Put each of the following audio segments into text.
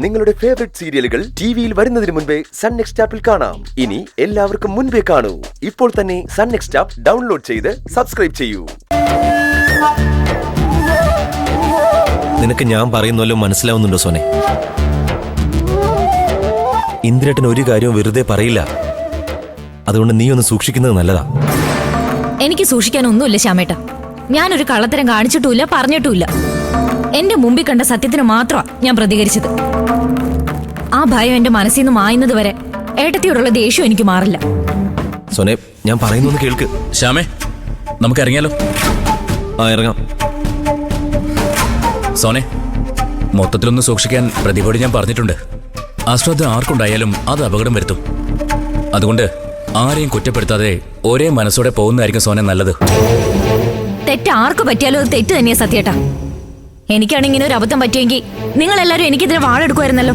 നിങ്ങളുടെ ഫേവറേറ്റ് സീരിയലുകൾ ടിവിയിൽ വരുന്നതിന് മുൻപേ സൺ നെക്സ്റ്റ് ആപ്പിൽ കാണാം. ഇനി എല്ലാവർക്കും മുൻപേ കാണൂ. ഇപ്പോൾ തന്നെ സൺ നെക്സ്റ്റ് ആപ്പ് ഡൗൺലോഡ് ചെയ്ത് സബ്സ്ക്രൈബ് ചെയ്യൂ. നിനക്ക് ഞാൻ പറയുന്നല്ലോ മനസ്സിലാവുന്നുണ്ടോ സോനെ? ഇന്ദ്രേട്ടൻ ഒരു കാര്യവും വെറുതെ പറയില്ല. അതുകൊണ്ട് നീ ഒന്ന് സൂക്ഷിക്കുന്നത് നല്ലതാ. എനിക്ക് സൂക്ഷിക്കാനൊന്നുമില്ല ശ്യാമേട്ട. ഞാനൊരു കള്ളത്തരം കാണിച്ചിട്ടുമില്ല, പറഞ്ഞിട്ടുമില്ല. എന്റെ മുമ്പിൽ കണ്ട സത്യത്തിന് മാത്രമാണ് ഞാൻ പ്രതികരിച്ചത്. ആ ഭയം എന്റെ മനസ്സിൽ നിന്ന് മായുന്നത് വരെ ഏട്ടത്തിയോടുള്ള ദേഷ്യം എനിക്ക് മാറില്ല. സോനെ, ഞാൻ പറയുന്നൊന്ന് കേൾക്ക്. ശ്യാമേ, നമുക്ക് ഇറങ്ങിയാലോ? ഇറങ്ങാം. സോനെ, മൊത്തത്തിലൊന്ന് സൂക്ഷിക്കാൻ പ്രതിഭയോട് ഞാൻ പറഞ്ഞിട്ടുണ്ട്. അശ്രദ്ധ ആർക്കുണ്ടായാലും അത് അപകടം വരുത്തും. അതുകൊണ്ട് ആരെയും കുറ്റപ്പെടുത്താതെ ഒരേ മനസ്സോടെ പോകുന്നതായിരിക്കും സോനെ നല്ലത്. തെറ്റ് ആർക്ക് പറ്റിയാലും അത് തെറ്റ് തന്നെയാ സത്യേട്ടാ. എനിക്കാണ് ഇങ്ങനെ ഒരു അബദ്ധം പറ്റിയെങ്കിൽ നിങ്ങളെല്ലാരും എനിക്കെതിരെ വാളെടുക്കുമായിരുന്നല്ലോ.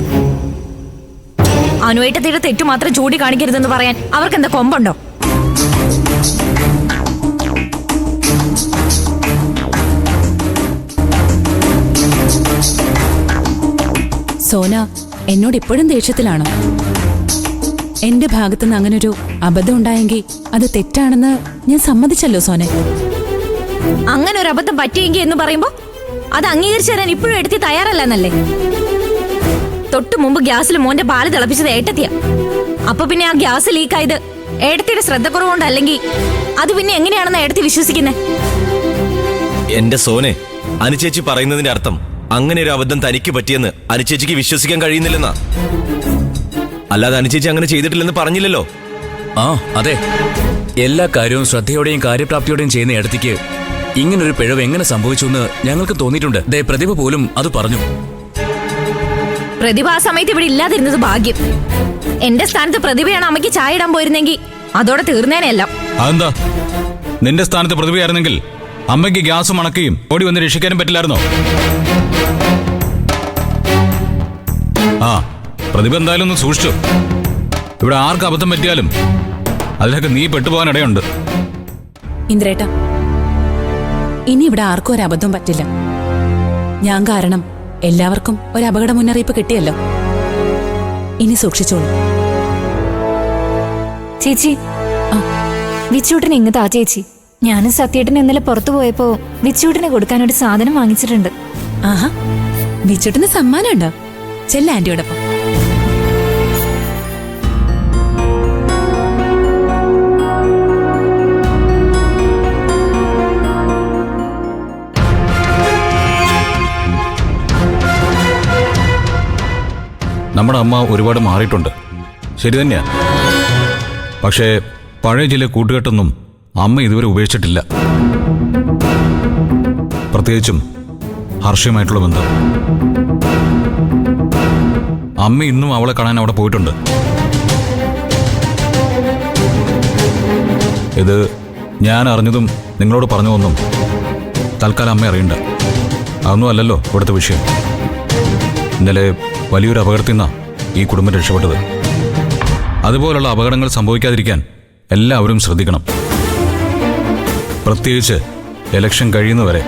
അനുവേട്ടത്തിയുടെ തെറ്റു മാത്രം ചൂണ്ടിക്കാണിക്കരുതെന്ന് പറയാൻ അവർക്ക് എന്താ കൊമ്പുണ്ടോ? സോന എന്നോട് ഇപ്പോഴും ദേഷ്യത്തിലാണോ? എന്റെ ഭാഗത്തുനിന്ന് അങ്ങനൊരു അബദ്ധം ഉണ്ടായെങ്കിൽ അത് തെറ്റാണെന്ന് ഞാൻ സമ്മതിച്ചല്ലോ സോനെ. അങ്ങനെ ഒരു അബദ്ധം പറ്റിയെങ്കിൽ എന്ന് പറയുമ്പോ അത് അംഗീകരിച്ചു തരാൻ ഇപ്പോഴും എടുത്തി തയ്യാറല്ലെന്നല്ലേ? തൊട്ടു മുമ്പ് ഗ്യാസിൽ മോന്റെ പാല് തിളപ്പിച്ചത് ഏട്ടത്തിയാ. അപ്പൊ പിന്നെ ആ ഗ്യാസ് ലീക്കായത് ഏട്ടത്തിയുടെ ശ്രദ്ധക്കുറവുകൊണ്ട് അല്ലെങ്കിൽ അത് പിന്നെ എങ്ങനെയാണെന്ന് ഏട്ടത്തി വിശ്വസിക്കുന്നേ? എന്റെ സോനെ, അനുചേച്ചി പറയുന്നതിന്റെ അർത്ഥം അങ്ങനെ ഒരു അബദ്ധം തനിക്ക് പറ്റിയെന്ന് അനുചേച്ചിക്ക് വിശ്വസിക്കാൻ കഴിയുന്നില്ലെന്നാ. അല്ലാതെ അനുചേച്ചി അങ്ങനെ ചെയ്തിട്ടില്ലെന്ന് പറഞ്ഞില്ലല്ലോ. ആ അതെ, എല്ലാ കാര്യവും ശ്രദ്ധയോടെയും കാര്യപ്രാപ്തിയോടെയും ചെയ്യുന്ന ഇടത്തേക്ക് ഇങ്ങനൊരു പിഴവ് എങ്ങനെ സംഭവിച്ചു എന്ന് ഞങ്ങൾക്ക് തോന്നിയിട്ടുണ്ട്. പ്രതിഭ പോലും അത് പറഞ്ഞു. പ്രതിഭ ആ സമയത്ത് ഇവിടെ ഇല്ലാതിരുന്നത് ഭാഗ്യം. എന്റെ സ്ഥാനത്ത് പ്രതിഭയാണ് അമ്മയ്ക്ക് ചായ ഇടാൻ പോയിരുന്നെങ്കിൽ അതോടെ തീർന്നേനെയല്ല. അതെന്താ? നിന്റെ സ്ഥാനത്ത് പ്രതിഭയായിരുന്നെങ്കിൽ അമ്മയ്ക്ക് ഗ്യാസ് മണക്കുകയും ഓടി വന്ന് രക്ഷിക്കാനും പറ്റില്ലായിരുന്നോ? ആ, പ്രതിഭ എന്തായാലും ഒന്ന് സൂക്ഷിച്ചു. ഇവിടെ ആർക്ക് അബദ്ധം പറ്റിയാലും അതിലൊക്കെ നീ പെട്ടുപോകാൻ ഇടയുണ്ട്. ഇന്ദ്രേട്ട, ഇനി ഇവിടെ ആർക്കും ഒരു അബദ്ധം പറ്റില്ല. ഞാൻ കാരണം എല്ലാവർക്കും ഒരു അപകട മുന്നറിയിപ്പ് കിട്ടിയല്ലോ. ഇനി സൂക്ഷിച്ചോളൂ. ചേച്ചി, വിച്ചൂട്ടിന് ഇങ്ങതാ ചേച്ചി. ഞാനും സത്യേട്ടൻ ഇന്നലെ പുറത്തു പോയപ്പോ വിച്ചൂട്ടിന് കൊടുക്കാനൊരു സാധനം വാങ്ങിച്ചിട്ടുണ്ട്. ആഹാ, വിച്ചൂട്ടിന് സമ്മാനം ഉണ്ടോ? ചെല്ല ആന്റിയോടൊപ്പം. നമ്മുടെ അമ്മ ഒരുപാട് മാറിയിട്ടുണ്ട്, ശരി തന്നെയാ. പക്ഷേ പഴയ ചില കൂട്ടുകെട്ടൊന്നും അമ്മ ഇതുവരെ ഉപേക്ഷിച്ചിട്ടില്ല. പ്രത്യേകിച്ചും ഹർഷയുമായിട്ടുള്ള ബന്ധം. അമ്മ ഇന്നും അവളെ കാണാൻ അവിടെ പോയിട്ടുണ്ട്. ഇത് ഞാൻ അറിഞ്ഞതും നിങ്ങളോട് പറഞ്ഞതൊന്നും തൽക്കാലം അമ്മ അറിയണ്ട. അതൊന്നും അല്ലല്ലോ ഇവിടുത്തെ വിഷയം. ഇന്നലെ വലിയൊരു അപകടത്തിൽ നിന്നാണ് ഈ കുടുംബം രക്ഷപ്പെട്ടത്. അതുപോലുള്ള അപകടങ്ങൾ സംഭവിക്കാതിരിക്കാൻ എല്ലാവരും ശ്രദ്ധിക്കണം. പ്രത്യേകിച്ച് ഇലക്ഷൻ കഴിയുന്നവരെ.